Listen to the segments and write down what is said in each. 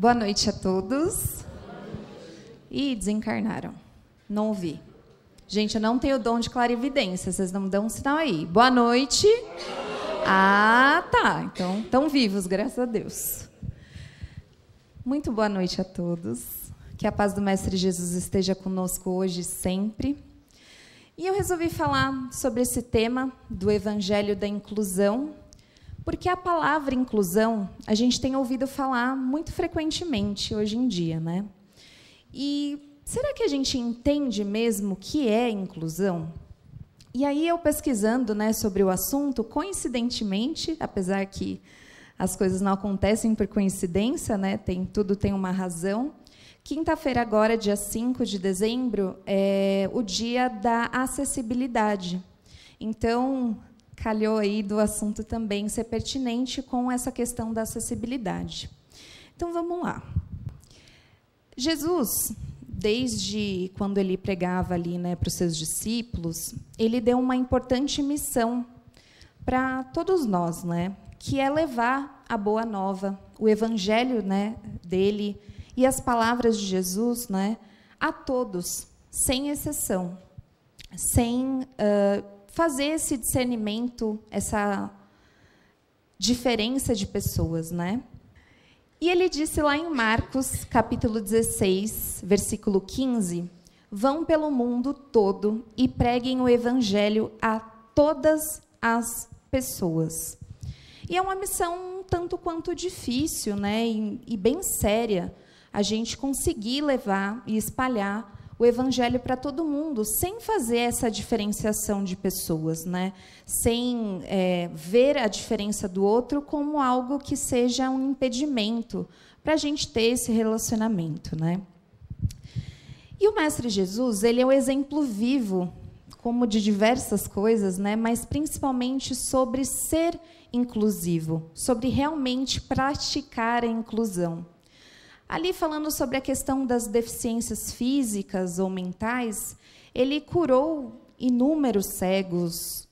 Boa noite a todos. Ih, desencarnaram. Não ouvi. Gente, eu não tenho dom de clarividência, vocês não me dão um sinal aí. Boa noite. Ah, tá. Então, estão vivos, graças a Deus. Muito boa noite a todos. Que a paz do Mestre Jesus esteja conosco hoje e sempre. E eu resolvi falar sobre esse tema do Evangelho da Inclusão, porque a palavra inclusão a gente tem ouvido falar muito frequentemente hoje em dia, né? E será que a gente entende mesmo o que é inclusão? E aí eu pesquisando, né, sobre o assunto, coincidentemente, apesar que as coisas não acontecem por coincidência, né, tudo tem uma razão. Quinta-feira agora, dia 5 de dezembro, é o dia da acessibilidade. Então, calhou aí do assunto também ser pertinente com essa questão da acessibilidade. Então, vamos lá. Jesus, desde quando ele pregava ali, né, para os seus discípulos, ele deu uma importante missão para todos nós, né, que é levar a boa nova, o evangelho, né, dele e as palavras de Jesus, né, a todos, sem exceção, sem fazer esse discernimento, essa diferença de pessoas, né? E ele disse lá em Marcos, capítulo 16, versículo 15, vão pelo mundo todo e preguem o evangelho a todas as pessoas. E é uma missão um tanto quanto difícil, né? E bem séria, a gente conseguir levar e espalhar o evangelho para todo mundo, sem fazer essa diferenciação de pessoas, né? Sem ver a diferença do outro como algo que seja um impedimento para a gente ter esse relacionamento, né? E o Mestre Jesus, ele é um exemplo vivo, como de diversas coisas, né? Mas principalmente sobre ser inclusivo, sobre realmente praticar a inclusão. Ali, falando sobre a questão das deficiências físicas ou mentais, ele curou inúmeros cegos,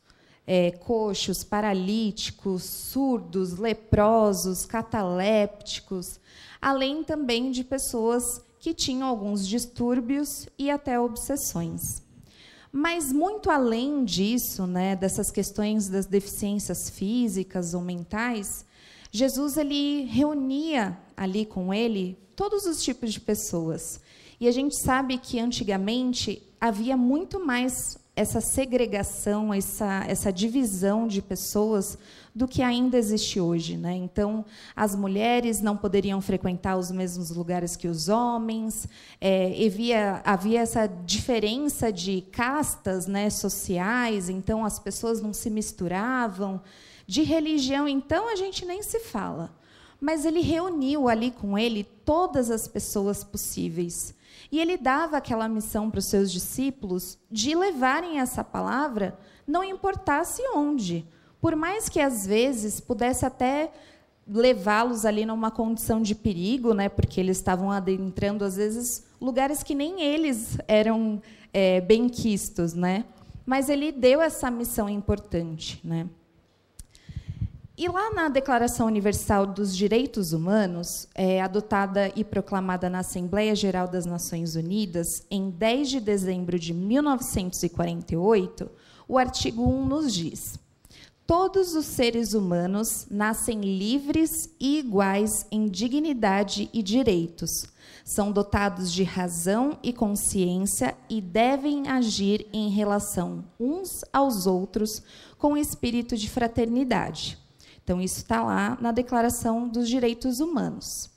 coxos, paralíticos, surdos, leprosos, catalépticos, além também de pessoas que tinham alguns distúrbios e até obsessões. Mas, muito além disso, né, dessas questões das deficiências físicas ou mentais, Jesus ele reunia ali com ele todos os tipos de pessoas. E a gente sabe que antigamente havia muito mais essa segregação, essa divisão de pessoas do que ainda existe hoje, né? Então, as mulheres não poderiam frequentar os mesmos lugares que os homens, havia essa diferença de castas, né, sociais, então as pessoas não se misturavam. De religião, então, a gente nem se fala. Mas ele reuniu ali com ele todas as pessoas possíveis. E ele dava aquela missão para os seus discípulos de levarem essa palavra, não importasse onde. Por mais que, às vezes, pudesse até levá-los ali numa condição de perigo, né, porque eles estavam adentrando, às vezes, lugares que nem eles eram benquistos, né? Mas ele deu essa missão importante, né? E lá na Declaração Universal dos Direitos Humanos, adotada e proclamada na Assembleia Geral das Nações Unidas, em 10 de dezembro de 1948, o artigo 1 nos diz: todos os seres humanos nascem livres e iguais em dignidade e direitos, são dotados de razão e consciência e devem agir em relação uns aos outros com espírito de fraternidade. Então, isso está lá na Declaração dos Direitos Humanos.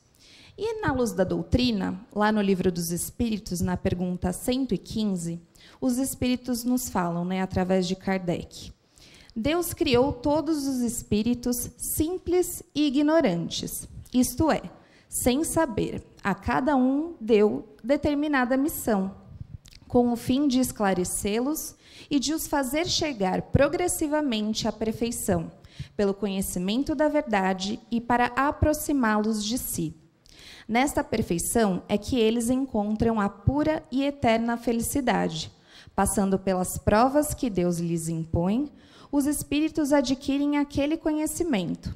E, na luz da doutrina, lá no Livro dos Espíritos, na pergunta 115, os Espíritos nos falam, né, através de Kardec: Deus criou todos os espíritos simples e ignorantes, isto é, sem saber. A cada um deu determinada missão, com o fim de esclarecê-los e de os fazer chegar progressivamente à perfeição, pelo conhecimento da verdade e para aproximá-los de si. Nesta perfeição é que eles encontram a pura e eterna felicidade. Passando pelas provas que Deus lhes impõe, os espíritos adquirem aquele conhecimento.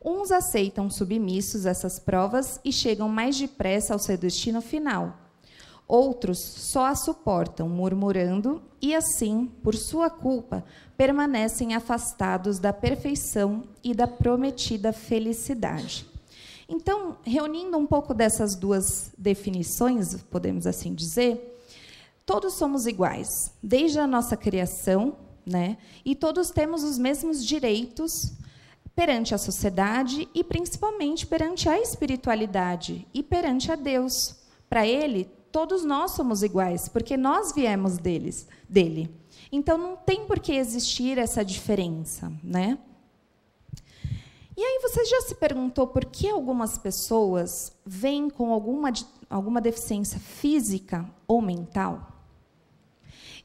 Uns aceitam submissos essas provas e chegam mais depressa ao seu destino final. Outros só a suportam, murmurando, e assim, por sua culpa, permanecem afastados da perfeição e da prometida felicidade. Então, reunindo um pouco dessas duas definições, podemos assim dizer, todos somos iguais, desde a nossa criação, né? E todos temos os mesmos direitos perante a sociedade e, principalmente, perante a espiritualidade e perante a Deus. Para Ele, todos nós somos iguais, porque nós viemos dele. Então, não tem por que existir essa diferença, né? E aí, você já se perguntou por que algumas pessoas vêm com alguma deficiência física ou mental?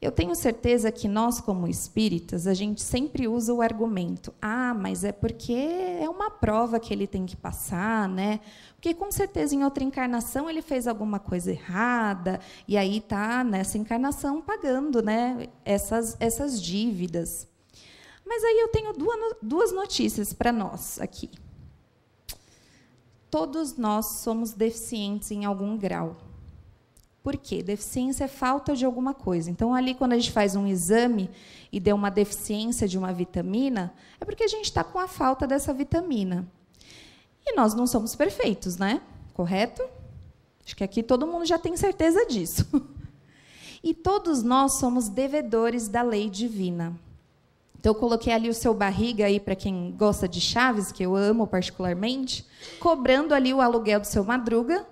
Eu tenho certeza que nós, como espíritas, a gente sempre usa o argumento: ah, mas é porque é uma prova que ele tem que passar, né? Porque, com certeza, em outra encarnação ele fez alguma coisa errada, e aí está nessa encarnação pagando, né, essas dívidas. Mas aí eu tenho duas notícias para nós aqui. Todos nós somos deficientes em algum grau. Por quê? Deficiência é falta de alguma coisa. Então, ali, quando a gente faz um exame e deu uma deficiência de uma vitamina, é porque a gente está com a falta dessa vitamina. E nós não somos perfeitos, né? Correto? Acho que aqui todo mundo já tem certeza disso. E todos nós somos devedores da lei divina. Então, eu coloquei ali o seu barriga, aí para quem gosta de Chaves, que eu amo particularmente, cobrando ali o aluguel do seu Madruga,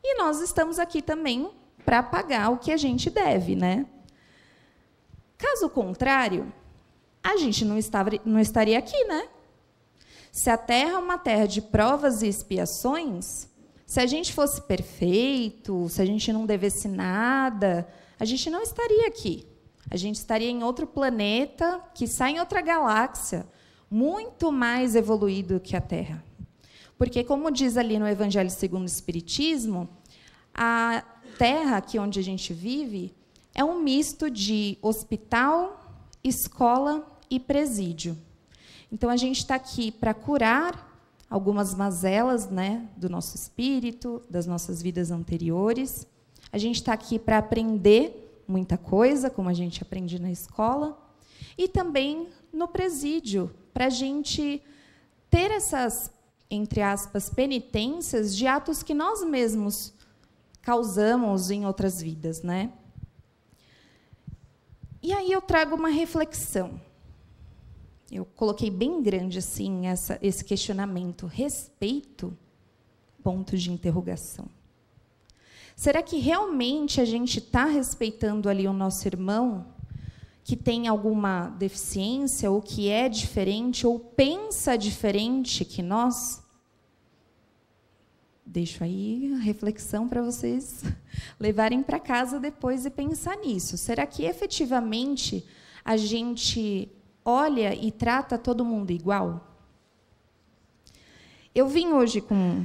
e nós estamos aqui também para pagar o que a gente deve, né? Caso contrário, a gente não estaria aqui, né? Se a Terra é uma terra de provas e expiações, se a gente fosse perfeito, se a gente não devesse nada, a gente não estaria aqui. A gente estaria em outro planeta, quiçá em outra galáxia, muito mais evoluído que a Terra. Porque, como diz ali no Evangelho segundo o Espiritismo, a Terra, aqui onde a gente vive, é um misto de hospital, escola e presídio. Então, a gente está aqui para curar algumas mazelas, né, do nosso espírito, das nossas vidas anteriores. A gente está aqui para aprender muita coisa, como a gente aprende na escola, e também no presídio, para a gente ter essas, entre aspas, penitências de atos que nós mesmos causamos em outras vidas, né? E aí eu trago uma reflexão. Eu coloquei bem grande assim esse questionamento: respeito? Ponto de interrogação. Será que realmente a gente está respeitando ali o nosso irmão que tem alguma deficiência, ou que é diferente, ou pensa diferente que nós? Deixo aí a reflexão para vocês levarem para casa depois e pensar nisso. Será que, efetivamente, a gente olha e trata todo mundo igual? Eu vim hoje com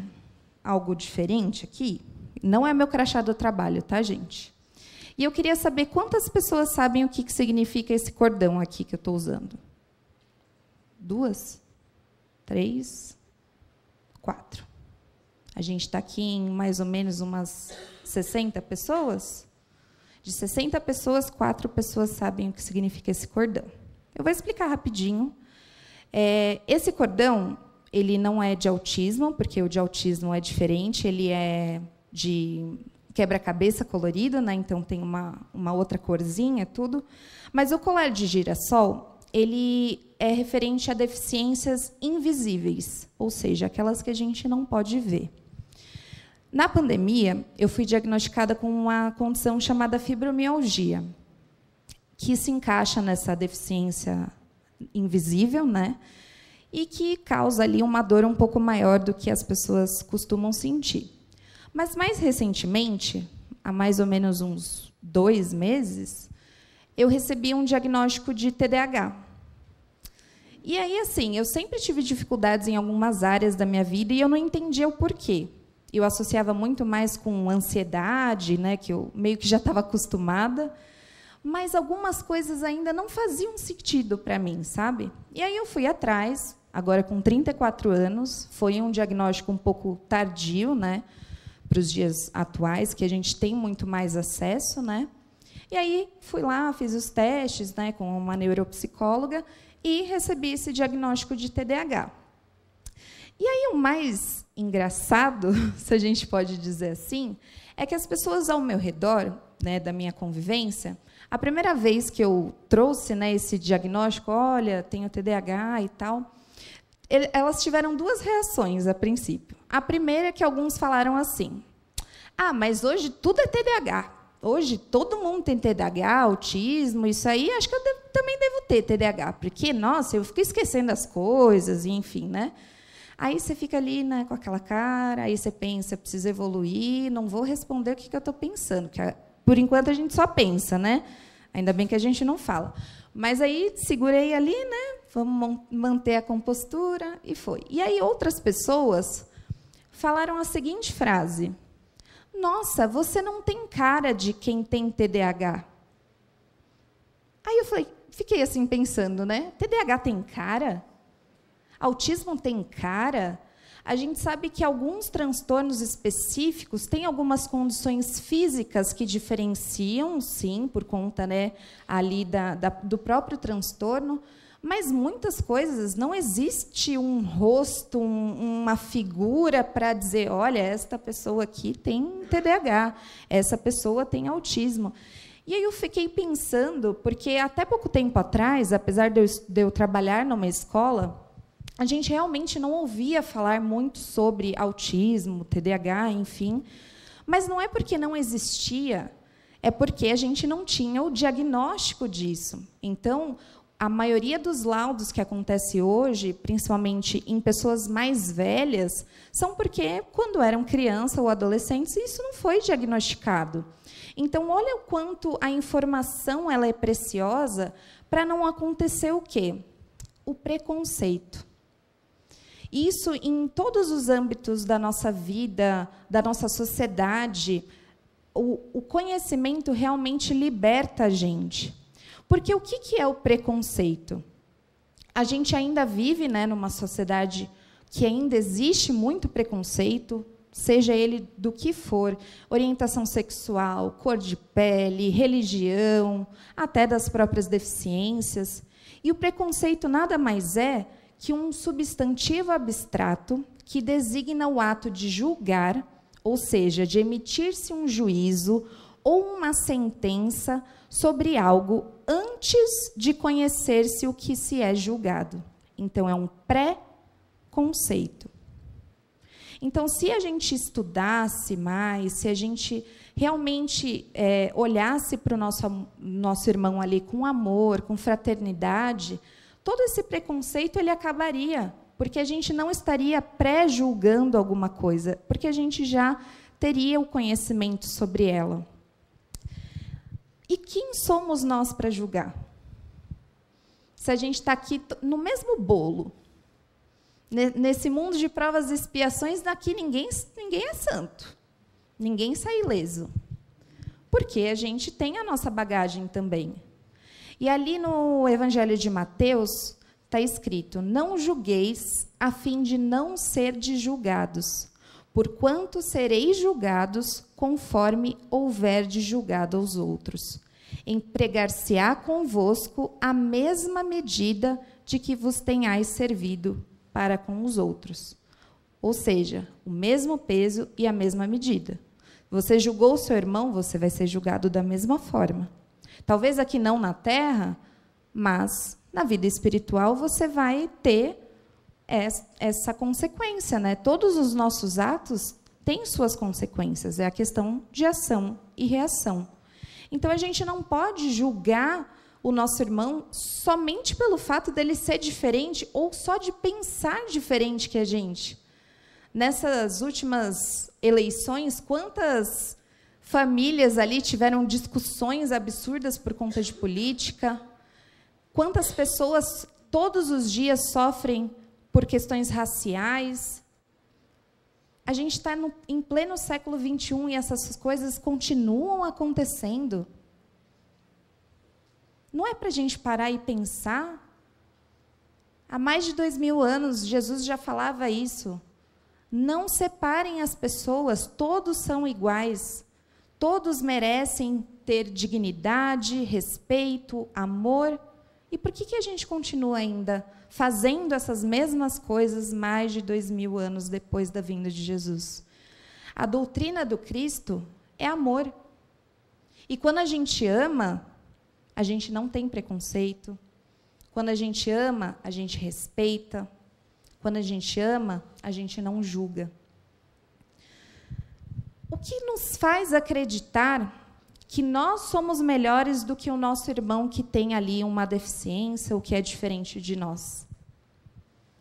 algo diferente aqui. Não é meu crachá do trabalho, tá, gente? E eu queria saber quantas pessoas sabem o que significa esse cordão aqui que eu estou usando. 2? 3? 4. A gente está aqui em mais ou menos umas 60 pessoas. De 60 pessoas, 4 pessoas sabem o que significa esse cordão. Eu vou explicar rapidinho. Esse cordão, ele não é de autismo, porque o de autismo é diferente, ele é de quebra-cabeça colorido, né? Então tem uma outra corzinha, tudo. Mas o colar de girassol, ele é referente a deficiências invisíveis, ou seja, aquelas que a gente não pode ver. Na pandemia, eu fui diagnosticada com uma condição chamada fibromialgia, que se encaixa nessa deficiência invisível, né? E que causa ali uma dor um pouco maior do que as pessoas costumam sentir. Mas, mais recentemente, há mais ou menos uns 2 meses, eu recebi um diagnóstico de TDAH. E aí, assim, eu sempre tive dificuldades em algumas áreas da minha vida e eu não entendia o porquê. Eu associava muito mais com ansiedade, né, que eu meio que já estava acostumada, mas algumas coisas ainda não faziam sentido para mim, sabe? E aí eu fui atrás, agora com 34 anos. Foi um diagnóstico um pouco tardio, né, para os dias atuais, que a gente tem muito mais acesso, né? E aí fui lá, fiz os testes, né, com uma neuropsicóloga e recebi esse diagnóstico de TDAH. E aí o mais engraçado, se a gente pode dizer assim, é que as pessoas ao meu redor, né, da minha convivência, a primeira vez que eu trouxe, né, esse diagnóstico, olha, tenho TDAH e tal, elas tiveram duas reações a princípio. A primeira é que alguns falaram assim: ah, mas hoje tudo é TDAH. Hoje todo mundo tem TDAH, autismo, isso aí, acho que eu também devo ter TDAH, porque, nossa, eu fico esquecendo as coisas, enfim, né? Aí você fica ali, né, com aquela cara, aí você pensa, preciso evoluir, não vou responder o que eu estou pensando, porque, por enquanto, a gente só pensa, né? Ainda bem que a gente não fala. Mas aí segurei ali, né? Vamos manter a compostura, e foi. E aí outras pessoas falaram a seguinte frase: nossa, você não tem cara de quem tem TDAH. Aí eu falei, fiquei assim pensando, né? TDAH tem cara? Autismo tem cara? A gente sabe que alguns transtornos específicos têm algumas condições físicas que diferenciam, sim, por conta, né, ali do próprio transtorno, mas muitas coisas não existe um rosto, uma figura para dizer, olha, esta pessoa aqui tem TDAH, essa pessoa tem autismo. E aí eu fiquei pensando, porque até pouco tempo atrás, apesar de eu trabalhar numa escola, a gente realmente não ouvia falar muito sobre autismo, TDAH, enfim. Mas não é porque não existia, é porque a gente não tinha o diagnóstico disso. Então, a maioria dos laudos que acontece hoje, principalmente em pessoas mais velhas, são porque, quando eram crianças ou adolescentes, isso não foi diagnosticado. Então, olha o quanto a informação ela é preciosa para não acontecer o quê? O preconceito. Isso em todos os âmbitos da nossa vida, da nossa sociedade, o conhecimento realmente liberta a gente. Porque o que é o preconceito? A gente ainda vive, né, numa sociedade que ainda existe muito preconceito, seja ele do que for, orientação sexual, cor de pele, religião, até das próprias deficiências. E o preconceito nada mais é que um substantivo abstrato que designa o ato de julgar, ou seja, de emitir-se um juízo ou uma sentença sobre algo antes de conhecer-se o que se é julgado. Então, é um pré-conceito. Então, se a gente estudasse mais, se a gente realmente olhasse para o nosso irmão ali com amor, com fraternidade, todo esse preconceito ele acabaria, porque a gente não estaria pré-julgando alguma coisa, porque a gente já teria o conhecimento sobre ela. E quem somos nós para julgar? Se a gente está aqui no mesmo bolo, nesse mundo de provas e expiações, daqui ninguém é santo, ninguém sai ileso, porque a gente tem a nossa bagagem também. E ali no Evangelho de Mateus está escrito: não julgueis a fim de não serdes julgados, porquanto sereis julgados conforme houverdes julgado aos outros. Empregar-se-á convosco a mesma medida de que vos tenhais servido para com os outros. Ou seja, o mesmo peso e a mesma medida. Você julgou o seu irmão, você vai ser julgado da mesma forma. Talvez aqui não na terra, mas na vida espiritual você vai ter essa consequência, né? Todos os nossos atos têm suas consequências, é a questão de ação e reação. Então, a gente não pode julgar o nosso irmão somente pelo fato dele ser diferente ou só de pensar diferente que a gente. Nessas últimas eleições, quantas famílias ali tiveram discussões absurdas por conta de política? Quantas pessoas todos os dias sofrem por questões raciais? A gente está em pleno século XXI e essas coisas continuam acontecendo. Não é para a gente parar e pensar? Há mais de 2000 anos, Jesus já falava isso. Não separem as pessoas, todos são iguais. Todos merecem ter dignidade, respeito, amor. E por que a gente continua ainda fazendo essas mesmas coisas mais de 2000 anos depois da vinda de Jesus? A doutrina do Cristo é amor. E quando a gente ama, a gente não tem preconceito. Quando a gente ama, a gente respeita. Quando a gente ama, a gente não julga. O que nos faz acreditar que nós somos melhores do que o nosso irmão que tem ali uma deficiência ou que é diferente de nós?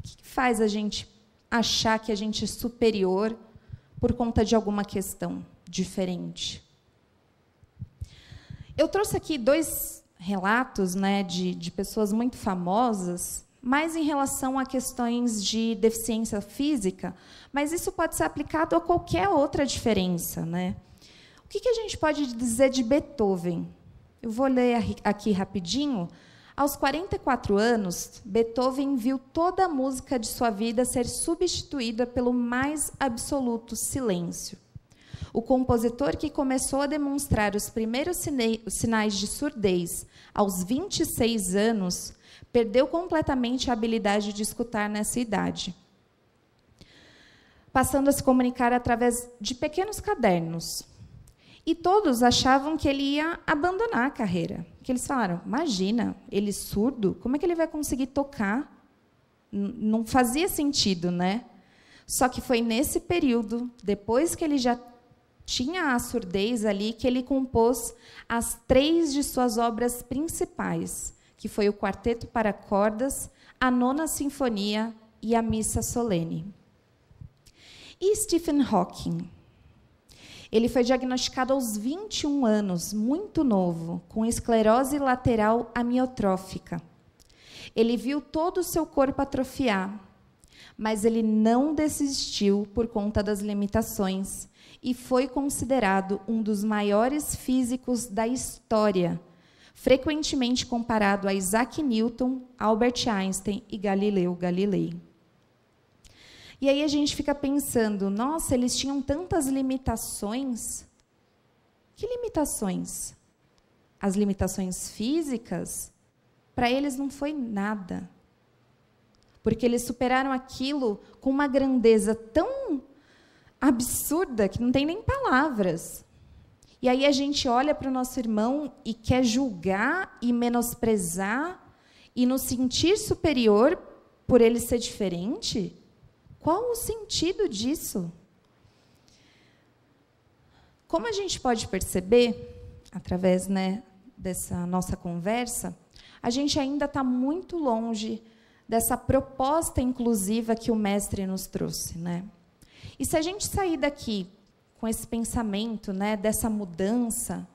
O que faz a gente achar que a gente é superior por conta de alguma questão diferente? Eu trouxe aqui 2 relatos, né, de pessoas muito famosas, mais em relação a questões de deficiência física, mas isso pode ser aplicado a qualquer outra diferença, né? O que a gente pode dizer de Beethoven? Eu vou ler aqui rapidinho. Aos 44 anos, Beethoven viu toda a música de sua vida ser substituída pelo mais absoluto silêncio. O compositor, que começou a demonstrar os primeiros sinais de surdez aos 26 anos, perdeu completamente a habilidade de escutar nessa idade, passando a se comunicar através de pequenos cadernos. E todos achavam que ele ia abandonar a carreira. Que eles falaram, imagina, ele surdo, como é que ele vai conseguir tocar? Não fazia sentido, né? Só que foi nesse período, depois que ele já tinha a surdez ali, que ele compôs as 3 de suas obras principais, que foi o Quarteto para Cordas, a Nona Sinfonia e a Missa Solene. E Stephen Hawking? Ele foi diagnosticado aos 21 anos, muito novo, com esclerose lateral amiotrófica. Ele viu todo o seu corpo atrofiar, mas ele não desistiu por conta das limitações e foi considerado um dos maiores físicos da história, frequentemente comparado a Isaac Newton, Albert Einstein e Galileu Galilei. E aí a gente fica pensando, nossa, eles tinham tantas limitações. Que limitações? As limitações físicas, para eles não foi nada. Porque eles superaram aquilo com uma grandeza tão absurda que não tem nem palavras. E aí a gente olha para o nosso irmão e quer julgar e menosprezar e nos sentir superior por ele ser diferente? Qual o sentido disso? Como a gente pode perceber, através, né, dessa nossa conversa, a gente ainda está muito longe dessa proposta inclusiva que o mestre nos trouxe, né? E se a gente sair daqui com esse pensamento, né, dessa mudança,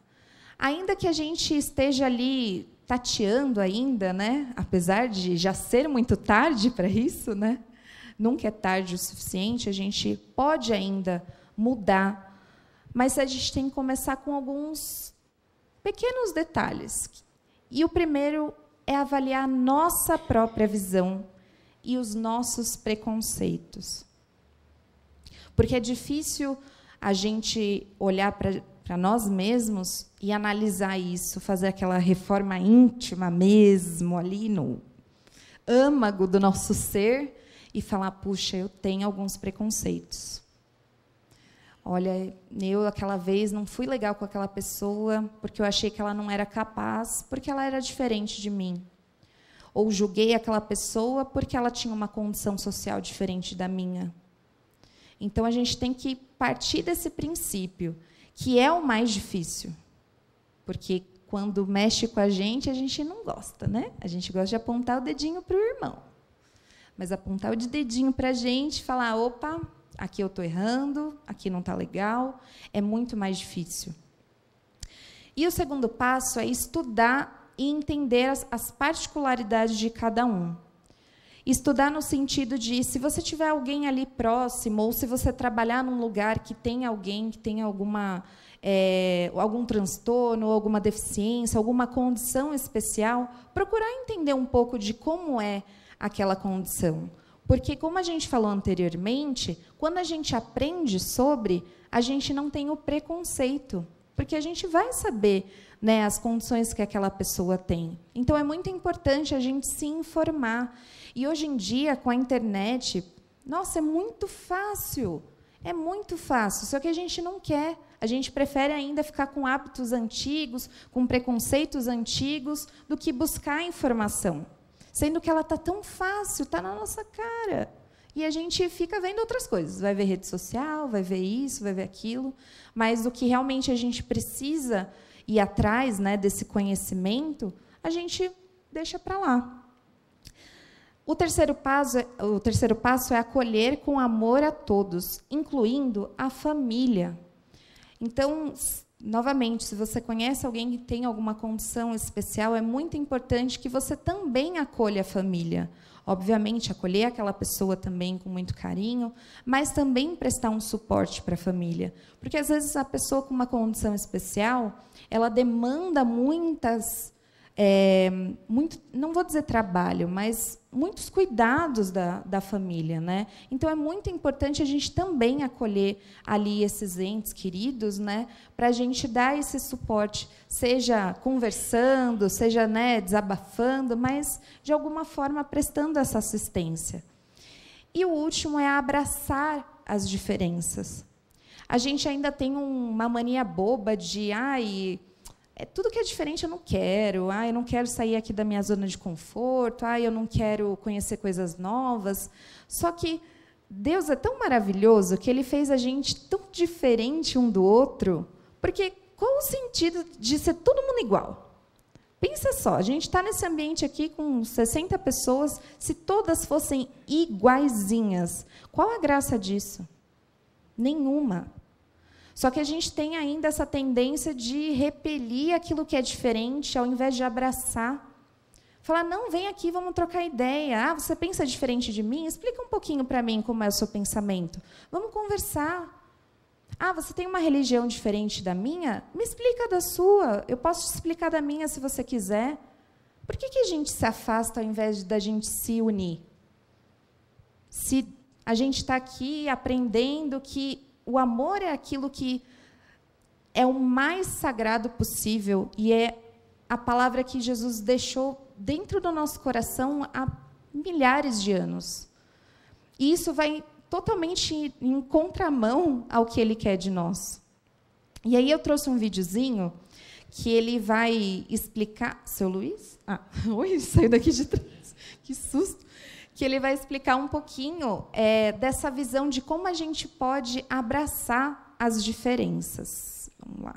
ainda que a gente esteja ali tateando ainda, né, apesar de já ser muito tarde para isso, né? Nunca é tarde o suficiente, a gente pode ainda mudar, mas a gente tem que começar com alguns pequenos detalhes. E o primeiro é avaliar a nossa própria visão e os nossos preconceitos. Porque é difícil a gente olhar para nós mesmos e analisar isso, fazer aquela reforma íntima mesmo, ali no âmago do nosso ser, e falar, puxa, eu tenho alguns preconceitos. Olha, eu aquela vez não fui legal com aquela pessoa porque eu achei que ela não era capaz, porque ela era diferente de mim. Ou julguei aquela pessoa porque ela tinha uma condição social diferente da minha. Então, a gente tem que partir desse princípio, que é o mais difícil. Porque quando mexe com a gente não gosta, né? A gente gosta de apontar o dedinho para o irmão. Mas apontar o dedinho para a gente e falar, opa, aqui eu estou errando, aqui não está legal, é muito mais difícil. E o segundo passo é estudar e entender as particularidades de cada um. Estudar no sentido de, se você tiver alguém ali próximo, ou se você trabalhar num lugar que tem alguém que tem algum transtorno, alguma deficiência, alguma condição especial, procurar entender um pouco de como é aquela condição. Porque, como a gente falou anteriormente, quando a gente aprende sobre, a gente não tem o preconceito, porque a gente vai saber, né, as condições que aquela pessoa tem. Então, é muito importante a gente se informar. E, hoje em dia, com a internet, nossa, é muito fácil. É muito fácil, só que a gente não quer. A gente prefere ainda ficar com hábitos antigos, com preconceitos antigos, do que buscar informação. Sendo que ela está tão fácil, está na nossa cara. E a gente fica vendo outras coisas. Vai ver rede social, vai ver isso, vai ver aquilo. Mas o que realmente a gente precisa ir atrás, né, desse conhecimento, a gente deixa para lá. O terceiro passo é acolher com amor a todos, incluindo a família. Então, novamente, se você conhece alguém que tem alguma condição especial, é muito importante que você também acolha a família. Obviamente, acolher aquela pessoa também com muito carinho, mas também prestar um suporte para a família. Porque, às vezes, a pessoa com uma condição especial, ela demanda não vou dizer trabalho, mas muitos cuidados da família, né? Então, é muito importante a gente também acolher ali esses entes queridos, né, para a gente dar esse suporte, seja conversando, seja, né, desabafando, mas, de alguma forma, prestando essa assistência. E o último é abraçar as diferenças. A gente ainda tem uma mania boba de tudo que é diferente eu não quero. Eu não quero sair aqui da minha zona de conforto. Eu não quero conhecer coisas novas. Só que Deus é tão maravilhoso que Ele fez a gente tão diferente um do outro. Porque qual o sentido de ser todo mundo igual? Pensa só, a gente está nesse ambiente aqui com 60 pessoas, se todas fossem iguaizinhas, qual a graça disso? Nenhuma. Só que a gente tem ainda essa tendência de repelir aquilo que é diferente, ao invés de abraçar. Falar, não, vem aqui, vamos trocar ideia. Você pensa diferente de mim? Explica um pouquinho para mim como é o seu pensamento. Vamos conversar. Você tem uma religião diferente da minha? Me explica da sua. Eu posso te explicar da minha se você quiser. Por que a gente se afasta ao invés da gente se unir? Se a gente está aqui aprendendo que o amor é aquilo que é o mais sagrado possível e é a palavra que Jesus deixou dentro do nosso coração há milhares de anos. E isso vai totalmente em contramão ao que Ele quer de nós. E aí eu trouxe um videozinho que ele vai explicar... Seu Luiz? Oi, saiu daqui de trás. Que susto! Que ele vai explicar um pouquinho dessa visão de como a gente pode abraçar as diferenças. Vamos lá.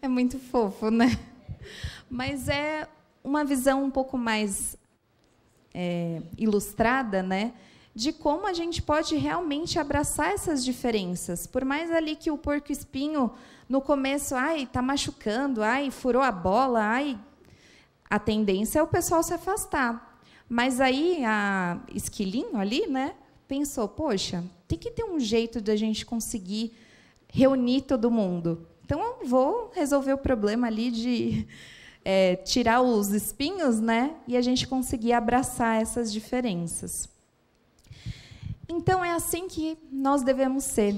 É muito fofo, né? Mas é uma visão um pouco mais ilustrada, né, de como a gente pode realmente abraçar essas diferenças. Por mais ali que o porco-espinho, no começo, está machucando, furou a bola, a tendência é o pessoal se afastar. Mas aí, a esquilinho ali, né, pensou, poxa, tem que ter um jeito de a gente conseguir reunir todo mundo. Então, eu vou resolver o problema ali de tirar os espinhos, né? E a gente conseguir abraçar essas diferenças. Então, é assim que nós devemos ser,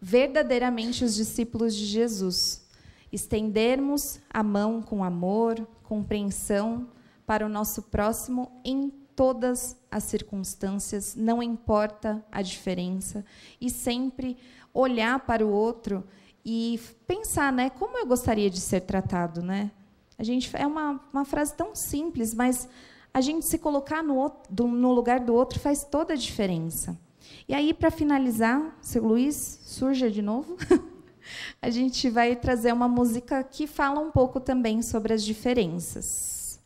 verdadeiramente os discípulos de Jesus. Estendermos a mão com amor, compreensão para o nosso próximo em todas as circunstâncias, não importa a diferença, e sempre olhar para o outro e pensar, né, como eu gostaria de ser tratado, né? É uma frase tão simples, mas a gente se colocar no lugar do outro faz toda a diferença. E aí, para finalizar, seu Luiz, surja de novo, a gente vai trazer uma música que fala um pouco também sobre as diferenças.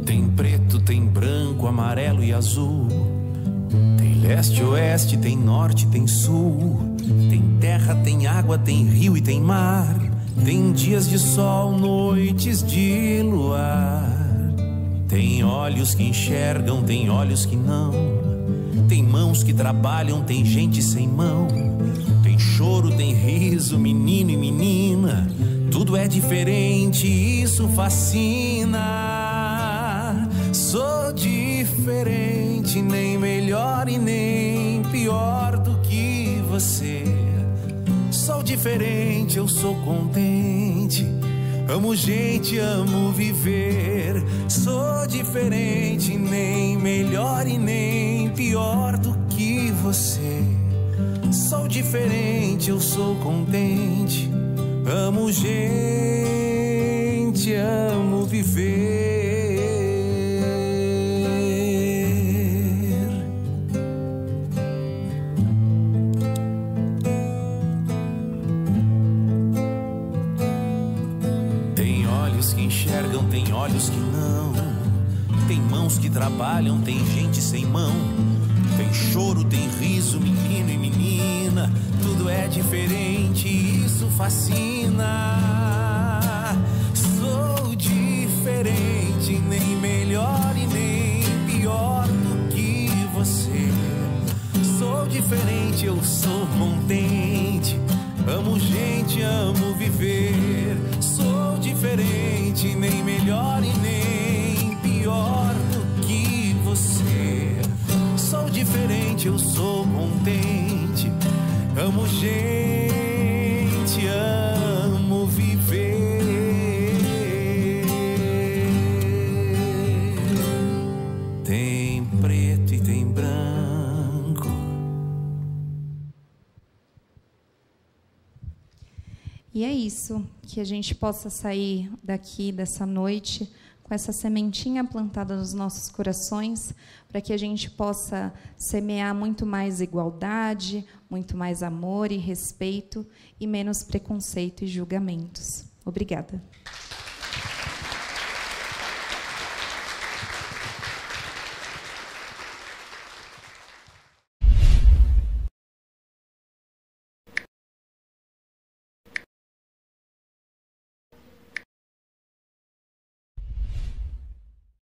Tem preto, tem branco, amarelo e azul. Tem leste, oeste, tem norte, tem sul. Tem terra, tem água, tem rio e tem mar. Tem dias de sol, noites de luar. Tem olhos que enxergam, tem olhos que não. Tem mãos que trabalham, tem gente sem mão. Tem choro, tem riso, menino e menina. Tudo é diferente, isso fascina. Sou diferente, nem melhor e nem pior do que você. Sou diferente, eu sou contente. Amo gente, amo viver. Sou diferente, nem melhor e nem pior do que você. Sou diferente, eu sou contente. Amo gente, amo viver. Enxergam, tem olhos que não. Tem mãos que trabalham, tem gente sem mão. Tem choro, tem riso, menino e menina. Tudo é diferente, isso fascina. Sou diferente, nem melhor e nem pior do que você. Sou diferente, eu sou contente. Amo gente, amo viver. Sou diferente, nem melhor e nem pior do que você. Sou diferente, eu sou contente. Amo gente, amo viver. Tem preto e tem branco. E é isso, que a gente possa sair daqui dessa noite com essa sementinha plantada nos nossos corações, para que a gente possa semear muito mais igualdade, muito mais amor e respeito, e menos preconceito e julgamentos. Obrigada.